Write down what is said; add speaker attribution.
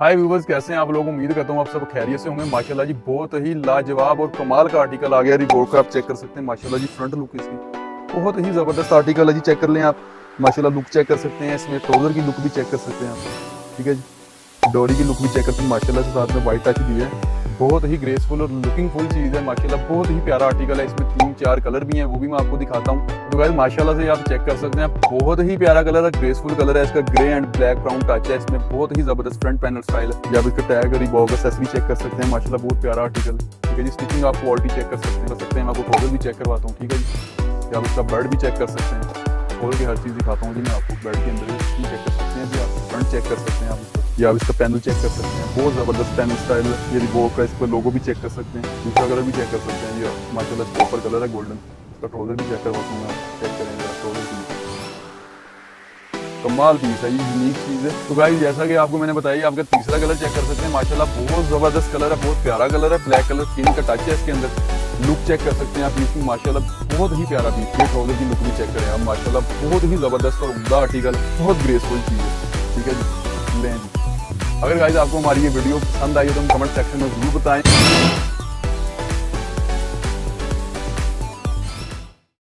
Speaker 1: हाय viewers, कैसे हैं आप लोग। उम्मीद करता हूँ आप सब खैरियत से होंगे। माशाल्लाह जी बहुत ही लाजवाब और कमाल का आर्टिकल आ गया रिबॉक का। आप चेक कर सकते हैं माशाल्लाह जी फ्रंट लुक इसकी बहुत ही ज़बरदस्त आर्टिकल है जी। चेक कर लें आप, माशाल्लाह लुक चेक कर सकते हैं। इसमें ट्राउज़र की लुक भी चेक कर सकते हैं आप, ठीक है जी। डोरी की लुक भी चेक करते हैं माशाल्लाह से, साथ में वाइट टच दी है। बहुत ही ग्रेसफुल और लुकिंग फुल चीज़ है माशाल्लाह। बहुत ही प्यारा आर्टिकल है। इसमें 3-4 कलर भी हैं, वो भी मैं आपको दिखाता हूँ। तो गाइस माशाल्लाह से आप चेक कर सकते हैं, बहुत ही प्यारा कलर है, ग्रेसफुल कलर है इसका। Grey and black brown touch है इसमें। बहुत ही जबरदस्त फ्रंट पैनल स्टाइल है। जब इसका टैग रिबॉक एक्सेसरी चेक कर सकते हैं माशाल्लाह, बहुत प्यारा आर्टिकल, ठीक है जी। स्टिचिंग आप क्वालिटी चेक कर सकते हैं। मैं आपको ट्राउज़र भी चेक करवाता हूँ, ठीक है जी। या आप इसका बेल्ट भी चेक कर सकते हैं। खोल के हर चीज़ दिखाता हूँ जी मैं आपको। बेल्ट के अंदर भी चेक कर सकते हैं जी आप। फ्रंट चेक कर सकते हैं आप इसका, या आप इसका पैनल चेक कर सकते हैं। बहुत ज़बरदस्त पैनल स्टाइल है ये रिबॉक का। इस पर लोगो भी चेक कर सकते हैं। दूसरा कलर भी चेक कर सकते हैं ये माशाल्लाह कॉपर कलर है, गोल्डन। इसका ट्राउज़र भी चेक करवाता हूँ मैं, चेक करेंगे ट्राउज़र की। कमाल पीस है, ये यूनिक चीज़ है। तो गाइस जैसा कि आपको मैंने बताया, आपका तीसरा कलर चेक कर सकते हैं माशाल्लाह। बहुत ज़बरदस्त कलर है, बहुत प्यारा कलर है। ब्लैक कलर स्किन का टच है इसके अंदर। लुक चेक कर सकते हैं आप इसकी माशाल्लाह, बहुत ही प्यारा पीस। ये ट्राउज़र की लुक भी चेक करें आप माशाल्लाह, बहुत ही ज़बरदस्त और उम्दा आर्टिकल, बहुत ग्रेसफुल चीज़ है, ठीक है जी। लें जी। अगर गाइस आपको हमारी ये वीडियो पसंद आई हो तो कमेंट सेक्शन में ज़रूर बताएं।